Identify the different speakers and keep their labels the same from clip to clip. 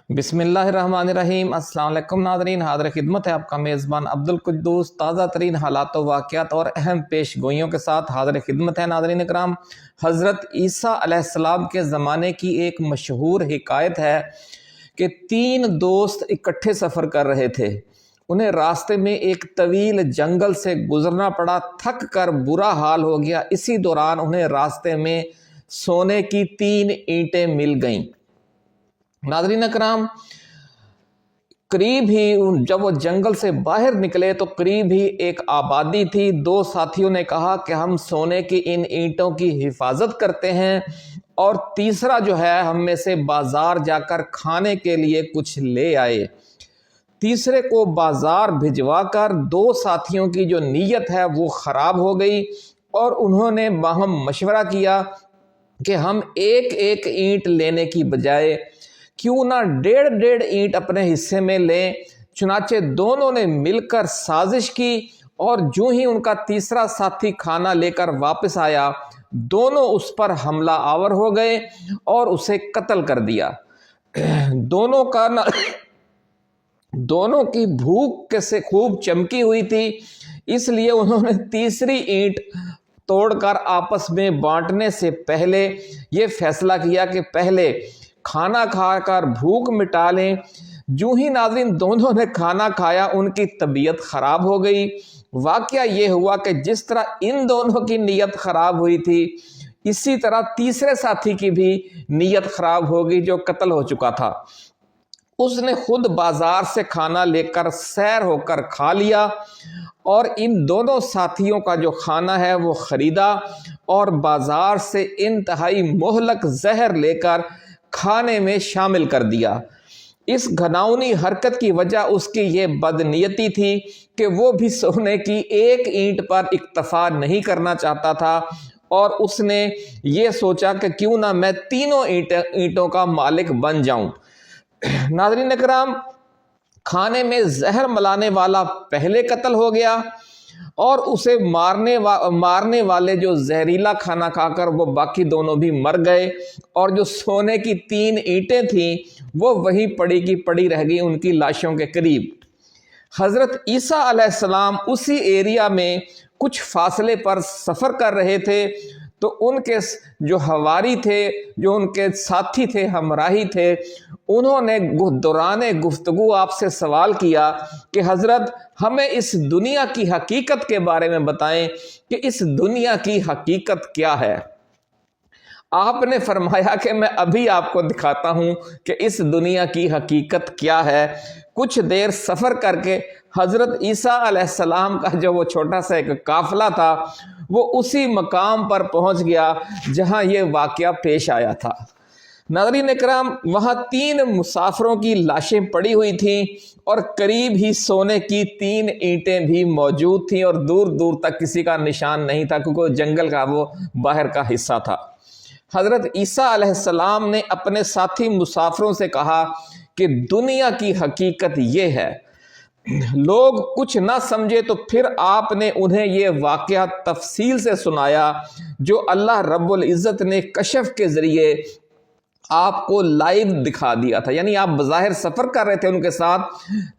Speaker 1: بسم اللہ الرحمن الرحیم۔ السلام علیکم ناظرین، حاضر خدمت ہے آپ کا میزبان عبدالقدوس تازہ ترین حالات و واقعات اور اہم پیش گوئیوں کے ساتھ حاضر خدمت ہے۔ ناظرین اکرام، حضرت عیسیٰ علیہ السلام کے زمانے کی ایک مشہور حکایت ہے کہ 3 دوست اکٹھے سفر کر رہے تھے۔ انہیں راستے میں ایک طویل جنگل سے گزرنا پڑا، تھک کر برا حال ہو گیا۔ اسی دوران انہیں راستے میں سونے کی 3 اینٹیں مل گئیں۔ ناظرین اکرام، قریب ہی جب وہ جنگل سے باہر نکلے تو قریب ہی ایک آبادی تھی۔ 2 ساتھیوں نے کہا کہ ہم سونے کی ان اینٹوں کی حفاظت کرتے ہیں، اور تیسرا جو ہے ہم میں سے بازار جا کر کھانے کے لیے کچھ لے آئے۔ تیسرے کو بازار بھجوا کر 2 ساتھیوں کی جو نیت ہے وہ خراب ہو گئی، اور انہوں نے باہم مشورہ کیا کہ ہم ایک ایک اینٹ لینے کی بجائے کیوں نہ 1.5 اینٹ اپنے حصے میں لیں۔ چنانچہ دونوں نے مل کر سازش کی، اور جو ہی ان کا تیسرا ساتھی کھانا لے کر واپس آیا، دونوں اس پر حملہ آور ہو گئے اور اسے قتل کر دیا۔ دونوں کی بھوک سے خوب چمکی ہوئی تھی، اس لیے انہوں نے تیسری اینٹ توڑ کر آپس میں بانٹنے سے پہلے یہ فیصلہ کیا کہ پہلے کھانا کھا کر بھوک مٹا لیں۔ جو ہی ناظرین دونوں نے کھانا کھایا، ان کی طبیعت خراب ہو گئی۔ واقعہ یہ ہوا کہ جس طرح ان دونوں کی نیت خراب ہوئی تھی، اسی طرح تیسرے ساتھی کی بھی نیت خراب ہو گئی جو قتل ہو چکا تھا۔ اس نے خود بازار سے کھانا لے کر سیر ہو کر کھا لیا، اور ان دونوں ساتھیوں کا جو کھانا ہے وہ خریدا اور بازار سے انتہائی مہلک زہر لے کر کھانے میں شامل کر دیا۔ اس گھناؤنی حرکت کی وجہ اس کی یہ بدنیتی تھی کہ وہ بھی سونے کی ایک اینٹ پر اکتفا نہیں کرنا چاہتا تھا، اور اس نے یہ سوچا کہ کیوں نہ میں تینوں اینٹوں کا مالک بن جاؤں۔ ناظرین اکرام، کھانے میں زہر ملانے والا پہلے قتل ہو گیا، اور اسے مارنے والے جو زہریلا کھانا کھا کر وہ باقی دونوں بھی مر گئے، اور جو سونے کی 3 اینٹیں تھیں وہ وہیں پڑی کی پڑی رہ گئی ان کی لاشوں کے قریب۔ حضرت عیسیٰ علیہ السلام اسی ایریا میں کچھ فاصلے پر سفر کر رہے تھے، تو ان کے جو حواری تھے، جو ان کے ساتھی تھے، ہمراہی تھے، انہوں نے دوران گفتگو آپ سے سوال کیا کہ حضرت ہمیں اس دنیا کی حقیقت کے بارے میں بتائیں کہ اس دنیا کی حقیقت کیا ہے۔ آپ نے فرمایا کہ میں ابھی آپ کو دکھاتا ہوں کہ اس دنیا کی حقیقت کیا ہے۔ کچھ دیر سفر کر کے حضرت عیسیٰ علیہ السلام کا جو وہ چھوٹا سا ایک قافلہ تھا، وہ اسی مقام پر پہنچ گیا جہاں یہ واقعہ پیش آیا تھا۔ ناظرین اکرام، وہاں 3 مسافروں کی لاشیں پڑی ہوئی تھیں، اور قریب ہی سونے کی 3 اینٹیں بھی موجود تھیں، اور دور دور تک کسی کا نشان نہیں تھا، کیونکہ جنگل کا وہ باہر کا حصہ تھا۔ حضرت عیسیٰ علیہ السلام نے اپنے ساتھی مسافروں سے کہا کہ دنیا کی حقیقت یہ ہے۔ لوگ کچھ نہ سمجھے تو پھر آپ نے انہیں یہ واقعہ تفصیل سے سنایا جو اللہ رب العزت نے کشف کے ذریعے آپ کو لائیو دکھا دیا تھا۔ یعنی آپ بظاہر سفر کر رہے تھے ان کے ساتھ،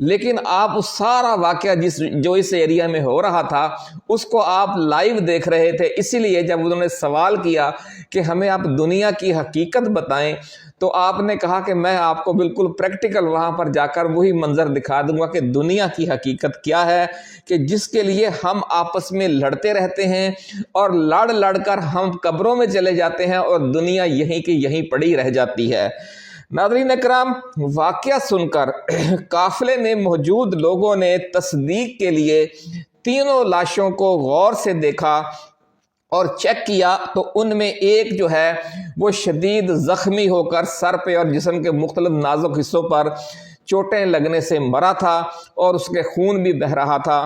Speaker 1: لیکن آپ اس سارا واقعہ جو اس ایریا میں ہو رہا تھا اس کو آپ لائیو دیکھ رہے تھے۔ اسی لیے جب انہوں نے سوال کیا کہ ہمیں آپ دنیا کی حقیقت بتائیں، تو آپ نے کہا کہ میں آپ کو بالکل پریکٹیکل وہاں پر جا کر وہی منظر دکھا دوں گا کہ دنیا کی حقیقت کیا ہے، کہ جس کے لیے ہم آپس میں لڑتے رہتے ہیں، اور لڑ کر ہم قبروں میں چلے جاتے ہیں، اور دنیا یہیں کی یہیں پڑی رہ جاتی ہے۔ ناظرین اکرام، واقعہ سن کر قافلے میں موجود لوگوں نے تصدیق کے لیے تینوں لاشوں کو غور سے دیکھا اور چیک کیا، تو ان میں ایک جو ہے وہ شدید زخمی ہو کر سر پہ اور جسم کے مختلف نازک حصوں پر چوٹیں لگنے سے مرا تھا، اور اس کے خون بھی بہہ رہا تھا،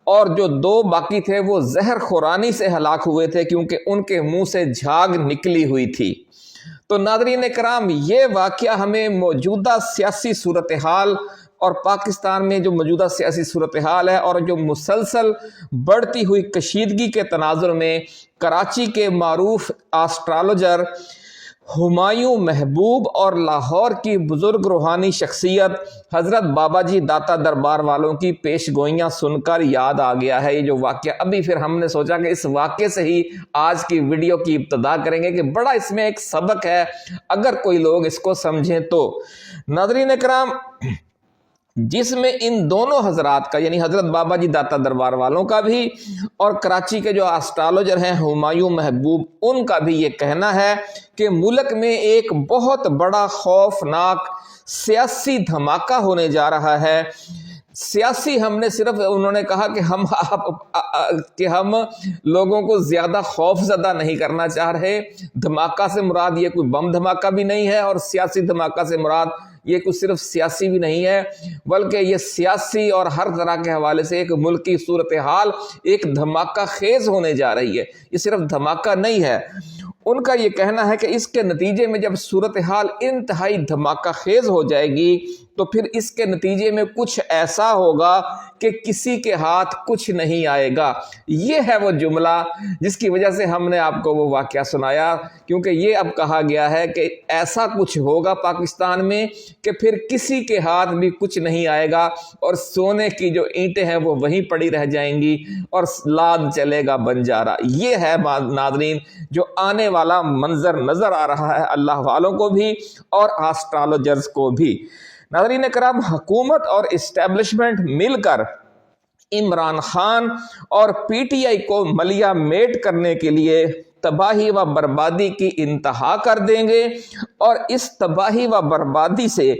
Speaker 1: اور جو 2 باقی تھے وہ زہر خورانی سے ہلاک ہوئے تھے، کیونکہ ان کے منہ سے جھاگ نکلی ہوئی تھی۔ تو ناظرین کرام، یہ واقعہ ہمیں موجودہ سیاسی صورتحال اور پاکستان میں جو موجودہ سیاسی صورتحال ہے اور جو مسلسل بڑھتی ہوئی کشیدگی کے تناظر میں کراچی کے معروف آسٹرالوجر ہمایوں محبوب اور لاہور کی بزرگ روحانی شخصیت حضرت بابا جی داتا دربار والوں کی پیش گوئیاں سن کر یاد آ گیا ہے یہ جو واقعہ. ابھی پھر ہم نے سوچا کہ اس واقعے سے ہی آج کی ویڈیو کی ابتدا کریں گے کہ بڑا اس میں ایک سبق ہے اگر کوئی لوگ اس کو سمجھیں تو. ناظرین اکرام، جس میں ان دونوں حضرات کا یعنی حضرت بابا جی داتا دربار والوں کا بھی اور کراچی کے جو اسٹرالوجر ہیں ہمایوں محبوب ان کا بھی یہ کہنا ہے کہ ملک میں ایک بہت بڑا خوفناک سیاسی دھماکہ ہونے جا رہا ہے. سیاسی ہم نے صرف انہوں نے کہا کہ ہم لوگوں کو زیادہ خوف زدہ نہیں کرنا چاہ رہے. دھماکہ سے مراد یہ کوئی بم دھماکہ بھی نہیں ہے اور سیاسی دھماکہ سے مراد یہ کوئی صرف سیاسی بھی نہیں ہے، بلکہ یہ سیاسی اور ہر طرح کے حوالے سے ایک ملکی صورتحال ایک دھماکہ خیز ہونے جا رہی ہے. یہ صرف دھماکہ نہیں ہے. ان کا یہ کہنا ہے کہ اس کے نتیجے میں جب صورتحال انتہائی دھماکہ خیز ہو جائے گی تو پھر اس کے نتیجے میں کچھ ایسا ہوگا کہ کسی کے ہاتھ کچھ نہیں آئے گا. یہ ہے وہ جملہ جس کی وجہ سے ہم نے آپ کو وہ واقعہ سنایا، کیونکہ یہ اب کہا گیا ہے کہ ایسا کچھ ہوگا پاکستان میں کہ پھر کسی کے ہاتھ بھی کچھ نہیں آئے گا اور سونے کی جو اینٹیں ہیں وہ وہیں پڑی رہ جائیں گی اور لاد چلے گا بنجارہ. یہ ہے ناظرین جو آنے والا منظر نظر آ رہا ہے اللہ والوں کو بھی اور آسٹرالوجرز کو بھی. ناظرین کرام، حکومت اور اسٹیبلشمنٹ مل کر عمران خان اور پی ٹی آئی کو ملیا میٹ کرنے کے لیے تباہی و بربادی کی انتہا کر دیں گے اور اس تباہی و بربادی سے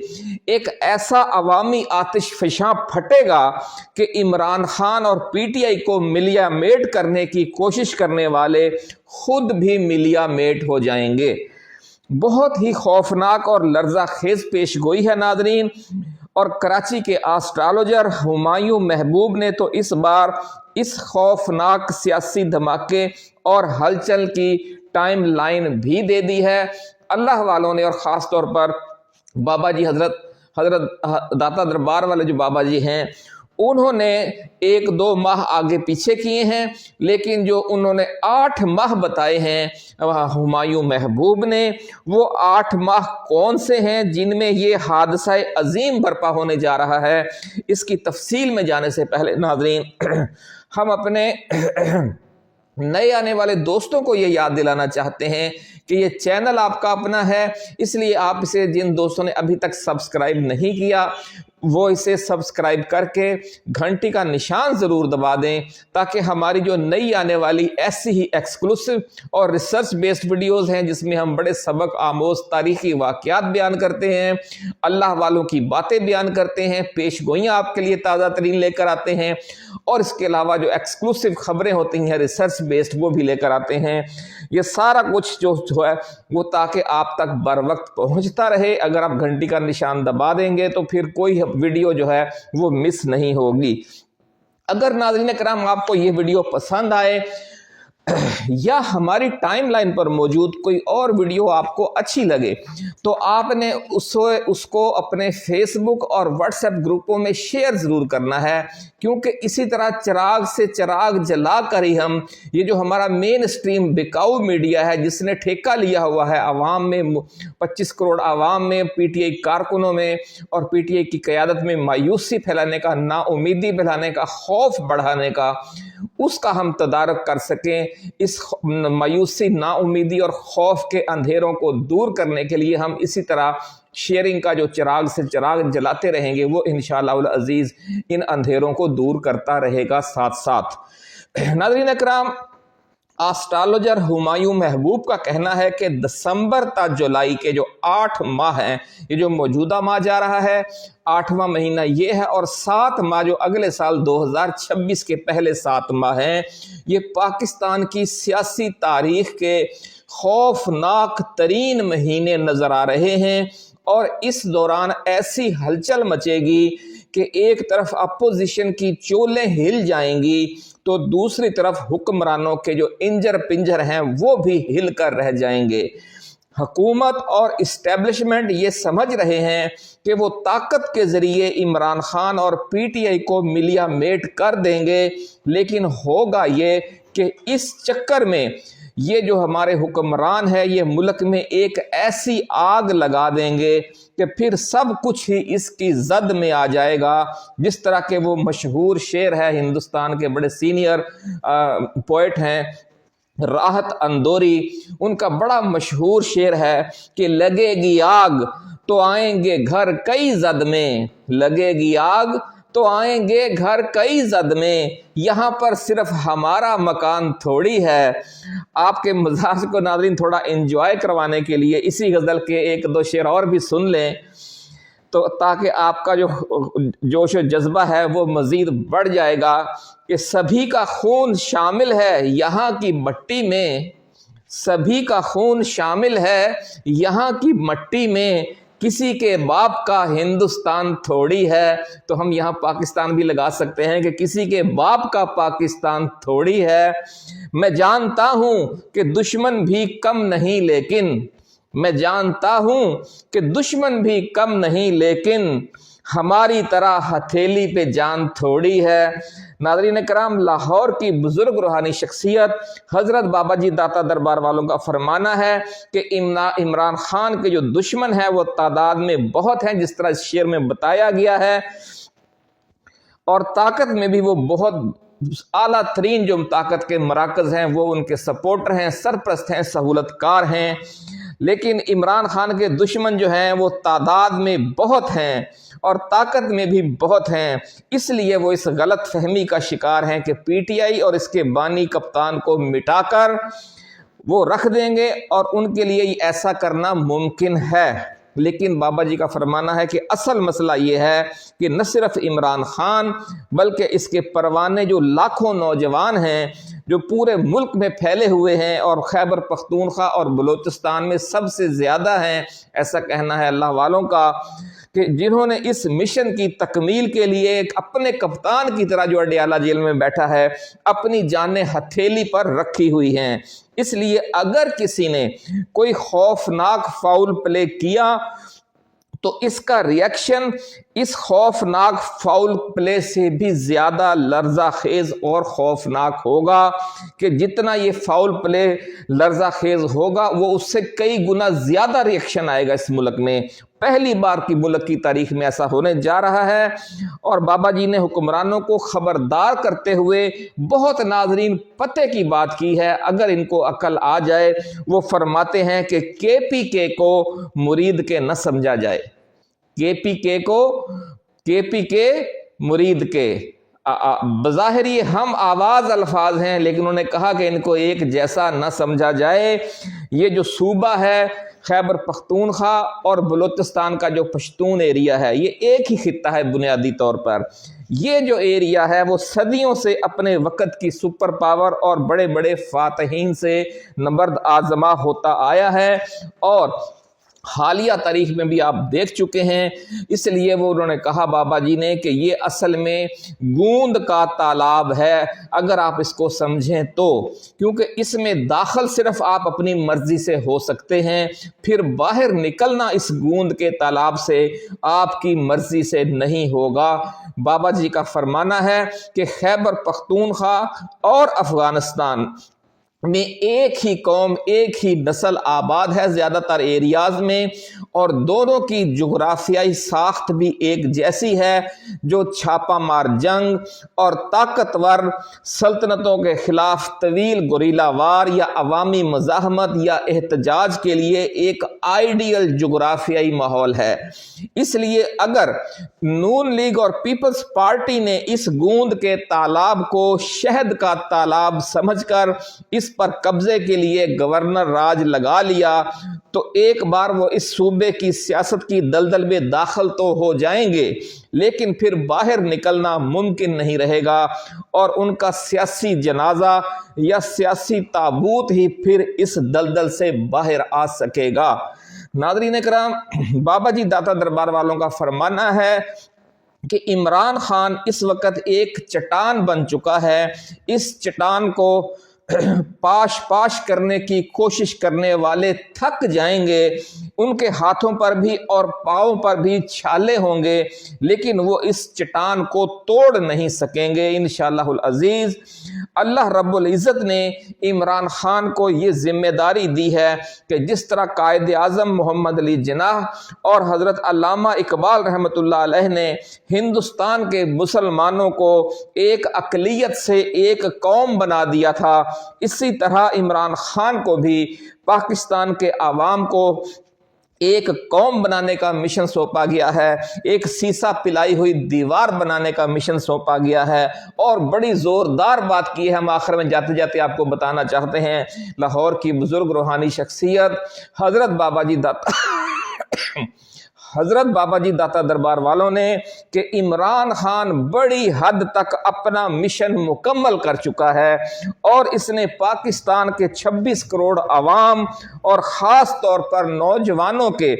Speaker 1: ایک ایسا عوامی آتش فشاں پھٹے گا کہ عمران خان اور پی ٹی آئی کو ملیا میٹ کرنے کی کوشش کرنے والے خود بھی ملیا میٹ ہو جائیں گے. بہت ہی خوفناک اور لرزہ خیز پیش گوئی ہے ناظرین، اور کراچی کے آسٹرالوجر ہمایوں محبوب نے تو اس بار اس خوفناک سیاسی دھماکے اور ہلچل کی ٹائم لائن بھی دے دی ہے. اللہ والوں نے اور خاص طور پر بابا جی حضرت داتا دربار والے جو بابا جی ہیں انہوں نے 1-2 ماہ آگے پیچھے کیے ہیں، لیکن جو انہوں نے 8 ماہ بتائے ہیں ہمایوں محبوب نے، وہ 8 ماہ کون سے ہیں جن میں یہ حادثہ عظیم برپا ہونے جا رہا ہے. اس کی تفصیل میں جانے سے پہلے ناظرین ہم اپنے نئے آنے والے دوستوں کو یہ یاد دلانا چاہتے ہیں کہ یہ چینل آپ کا اپنا ہے، اس لیے آپ اسے جن دوستوں نے ابھی تک سبسکرائب نہیں کیا وہ اسے سبسکرائب کر کے گھنٹی کا نشان ضرور دبا دیں تاکہ ہماری جو نئی آنے والی ایسی ہی ایکسکلوسیو اور ریسرچ بیسڈ ویڈیوز ہیں جس میں ہم بڑے سبق آموز تاریخی واقعات بیان کرتے ہیں، اللہ والوں کی باتیں بیان کرتے ہیں، پیش گوئیاں آپ کے لیے تازہ ترین لے کر آتے ہیں، اور اس کے علاوہ جو ایکسکلوسیو خبریں ہوتی ہیں ریسرچ بیسڈ وہ بھی لے کر آتے ہیں. یہ سارا کچھ جو ہے وہ تاکہ آپ تک بر وقت پہنچتا رہے. اگر آپ گھنٹی کا نشان دبا دیں گے تو پھر کوئی ویڈیو جو ہے وہ مس نہیں ہوگی. اگر ناظرین کرام آپ کو یہ ویڈیو پسند آئے یا ہماری ٹائم لائن پر موجود کوئی اور ویڈیو آپ کو اچھی لگے تو آپ نے اس کو اپنے فیس بک اور واٹس ایپ گروپوں میں شیئر ضرور کرنا ہے، کیونکہ اسی طرح چراغ سے چراغ جلا کر ہی ہم یہ جو ہمارا مین اسٹریم بکاؤ میڈیا ہے جس نے ٹھیکہ لیا ہوا ہے عوام میں 25 کروڑ عوام میں، پی ٹی آئی کارکنوں میں اور پی ٹی آئی کی قیادت میں مایوسی پھیلانے کا، نا امیدی پھیلانے کا، خوف بڑھانے کا، اس کا ہم تدارک کر سکیں. اس مایوسی، نا امیدی اور خوف کے اندھیروں کو دور کرنے کے لیے ہم اسی طرح شیئرنگ کا جو چراغ سے چراغ جلاتے رہیں گے وہ انشاءاللہ العزیز ان اندھیروں کو دور کرتا رہے گا ساتھ ساتھ. ناظرین اکرام، آسٹرالوجر ہمایوں محبوب کا کہنا ہے کہ دسمبر تا جولائی کے جو 8 ماہ ہیں، یہ جو موجودہ ماہ جا رہا ہے 8واں مہینہ یہ ہے، اور 7 ماہ جو اگلے سال 2026 کے پہلے 7 ماہ ہیں، یہ پاکستان کی سیاسی تاریخ کے خوفناک ترین مہینے نظر آ رہے ہیں. اور اس دوران ایسی ہلچل مچے گی کہ ایک طرف اپوزیشن کی چولیں ہل جائیں گی تو دوسری طرف حکمرانوں کے جو انجر پنجر ہیں وہ بھی ہل کر رہ جائیں گے. حکومت اور اسٹیبلشمنٹ یہ سمجھ رہے ہیں کہ وہ طاقت کے ذریعے عمران خان اور پی ٹی آئی کو ملیا میٹ کر دیں گے، لیکن ہوگا یہ کہ اس چکر میں یہ جو ہمارے حکمران ہے یہ ملک میں ایک ایسی آگ لگا دیں گے کہ پھر سب کچھ ہی اس کی زد میں آ جائے گا. جس طرح کہ وہ مشہور شعر ہے ہندوستان کے بڑے سینئر پوئٹ ہیں راحت اندوری، ان کا بڑا مشہور شعر ہے کہ لگے گی آگ تو آئیں گے گھر کئی زد میں، لگے گی آگ تو آئیں گے گھر کئی زد میں، یہاں پر صرف ہمارا مکان تھوڑی ہے. آپ کے مزاج کو ناظرین تھوڑا انجوائے کروانے کے لیے اسی غزل کے ایک دو شعر اور بھی سن لیں تو تاکہ آپ کا جو جوش و جذبہ ہے وہ مزید بڑھ جائے گا. کہ سبھی کا خون شامل ہے یہاں کی مٹی میں، سبھی کا خون شامل ہے یہاں کی مٹی میں، کسی کے باپ کا ہندوستان تھوڑی ہے. تو ہم یہاں پاکستان بھی لگا سکتے ہیں کہ کسی کے باپ کا پاکستان تھوڑی ہے. میں جانتا ہوں کہ دشمن بھی کم نہیں لیکن، میں جانتا ہوں کہ دشمن بھی کم نہیں لیکن ہماری طرح ہتھیلی پہ جان تھوڑی ہے. ناظرین کرام، لاہور کی بزرگ روحانی شخصیت حضرت بابا جی داتا دربار والوں کا فرمانا ہے کہ عمران خان کے جو دشمن ہیں وہ تعداد میں بہت ہیں، جس طرح اس شعر میں بتایا گیا ہے، اور طاقت میں بھی وہ بہت اعلیٰ ترین جو طاقت کے مراکز ہیں وہ ان کے سپورٹر ہیں، سرپرست ہیں، سہولت کار ہیں. لیکن عمران خان کے دشمن جو ہیں وہ تعداد میں بہت ہیں اور طاقت میں بھی بہت ہیں. اس لیے وہ اس غلط فہمی کا شکار ہیں کہ پی ٹی آئی اور اس کے بانی کپتان کو مٹا کر وہ رکھ دیں گے اور ان کے لیے ایسا کرنا ممکن ہے. لیکن بابا جی کا فرمانا ہے کہ اصل مسئلہ یہ ہے کہ نہ صرف عمران خان بلکہ اس کے پروانے جو لاکھوں نوجوان ہیں جو پورے ملک میں پھیلے ہوئے ہیں اور خیبر پختونخوا اور بلوچستان میں سب سے زیادہ ہیں، ایسا کہنا ہے اللہ والوں کا، کہ جنہوں نے اس مشن کی تکمیل کے لیے ایک اپنے کپتان کی طرح جو اڈیالہ جیل میں بیٹھا ہے اپنی جانیں ہتھیلی پر رکھی ہوئی ہیں. اس لیے اگر کسی نے کوئی خوفناک فاؤل پلے کیا تو اس کا ریئیکشن اس خوفناک فاؤل پلے سے بھی زیادہ لرزہ خیز اور خوفناک ہوگا، کہ جتنا یہ فاؤل پلے لرزہ خیز ہوگا وہ اس سے کئی گنا زیادہ ریئیکشن آئے گا اس ملک میں. پہلی بار کی ملک کی تاریخ میں ایسا ہونے جا رہا ہے. اور بابا جی نے حکمرانوں کو خبردار کرتے ہوئے بہت ناظرین پتے کی بات کی ہے، اگر ان کو عقل آ جائے. وہ فرماتے ہیں کہ کے پی کے کو مرید کے نہ سمجھا جائے، کے پی کے کو کے پی کے مرید کے. بظاہر یہ ہم آواز الفاظ ہیں لیکن انہوں نے کہا کہ ان کو ایک جیسا نہ سمجھا جائے. یہ جو صوبہ ہے خیبر پختونخوا اور بلوچستان کا جو پشتون ایریا ہے یہ ایک ہی خطہ ہے بنیادی طور پر. یہ جو ایریا ہے وہ صدیوں سے اپنے وقت کی سپر پاور اور بڑے بڑے فاتحین سے نبرد آزما ہوتا آیا ہے اور حالیہ تاریخ میں بھی آپ دیکھ چکے ہیں. اس لیے وہ انہوں نے کہا بابا جی نے کہ یہ اصل میں گوند کا تالاب ہے اگر آپ اس کو سمجھیں تو، کیونکہ اس میں داخل صرف آپ اپنی مرضی سے ہو سکتے ہیں، پھر باہر نکلنا اس گوند کے تالاب سے آپ کی مرضی سے نہیں ہوگا. بابا جی کا فرمانا ہے کہ خیبر پختونخوا اور افغانستان میں ایک ہی قوم ایک ہی نسل آباد ہے زیادہ تر ایریاز میں، اور دونوں کی جغرافیائی ساخت بھی ایک جیسی ہے، جو چھاپا مار جنگ اور طاقتور سلطنتوں کے خلاف طویل گوریلا وار یا عوامی مزاحمت یا احتجاج کے لیے ایک آئیڈیل جغرافیائی ماحول ہے. اس لیے اگر نون لیگ اور پیپلز پارٹی نے اس گوند کے تالاب کو شہد کا تالاب سمجھ کر اس پر قبضے کے لیے گورنر راج لگا لیا تو ایک بار وہ اس صوبے کی سیاست کی دلدل میں داخل تو ہو جائیں گے لیکن پھر باہر نکلنا ممکن نہیں رہے گا اور ان کا سیاسی جنازہ یا سیاسی تابوت ہی پھر اس دلدل سے باہر آ سکے گا. ناظرین کرام، بابا جی داتا دربار والوں کا فرمانا ہے کہ عمران خان اس وقت ایک چٹان بن چکا ہے. اس چٹان کو پاش کرنے کی کوشش کرنے والے تھک جائیں گے، ان کے ہاتھوں پر بھی اور پاؤں پر بھی چھالے ہوں گے لیکن وہ اس چٹان کو توڑ نہیں سکیں گے انشاءاللہ العزیز. اللہ رب العزت نے عمران خان کو یہ ذمہ داری دی ہے کہ جس طرح قائد اعظم محمد علی جناح اور حضرت علامہ اقبال رحمۃ اللہ علیہ نے ہندوستان کے مسلمانوں کو ایک اقلیت سے ایک قوم بنا دیا تھا، اسی طرح عمران خان کو بھی پاکستان کے عوام کو ایک قوم بنانے کا مشن سونپا گیا ہے، ایک سیسا پلائی ہوئی دیوار بنانے کا مشن سونپا گیا ہے۔ اور بڑی زوردار بات کی ہے، ہم آخر میں جاتے جاتے آپ کو بتانا چاہتے ہیں، لاہور کی بزرگ روحانی شخصیت حضرت بابا جی داتا دربار والوں نے کہ عمران خان بڑی حد تک اپنا مشن مکمل کر چکا ہے اور اس نے پاکستان کے 26 کروڑ عوام اور خاص طور پر نوجوانوں کے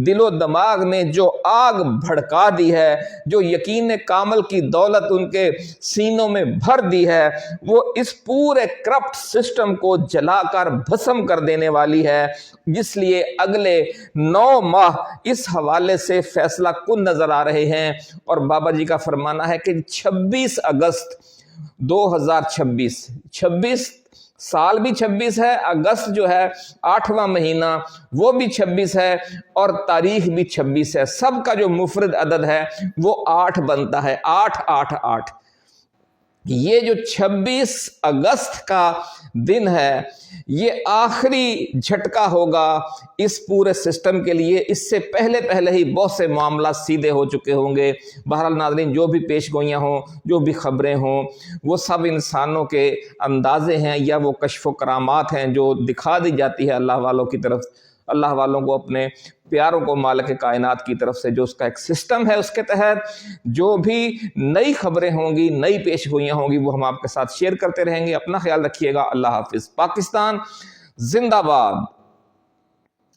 Speaker 1: دل و دماغ میں جو آگ بھڑکا دی ہے، جو یقین کامل کی دولت ان کے سینوں میں بھر دی ہے، وہ اس پورے کرپٹ سسٹم کو جلا کر بھسم کر دینے والی ہے، جس لیے اگلے 9 ماہ اس حوالے سے فیصلہ کن نظر آ رہے ہیں۔ اور بابا جی کا فرمانا ہے کہ 26 اگست 2026 سال بھی 26 ہے، اگست جو ہے 8واں مہینہ وہ بھی 26 ہے اور تاریخ بھی 26 ہے، سب کا جو مفرد عدد ہے وہ 8 بنتا ہے، 8 8 8۔ یہ جو 26 اگست کا دن ہے یہ آخری جھٹکا ہوگا اس پورے سسٹم کے لیے، اس سے پہلے ہی بہت سے معاملات سیدھے ہو چکے ہوں گے۔ بہرحال ناظرین، جو بھی پیش گوئیاں ہوں، جو بھی خبریں ہوں، وہ سب انسانوں کے اندازے ہیں یا وہ کشف و کرامات ہیں جو دکھا دی جاتی ہے اللہ والوں کی طرف، اللہ والوں کو اپنے پیاروں کو مالک کائنات کی طرف سے، جو اس کا ایک سسٹم ہے، اس کے تحت جو بھی نئی خبریں ہوں گی، نئی پیش گوئیاں ہوں گی، وہ ہم آپ کے ساتھ شیئر کرتے رہیں گے۔ اپنا خیال رکھیے گا۔ اللہ حافظ۔ پاکستان زندہ باد۔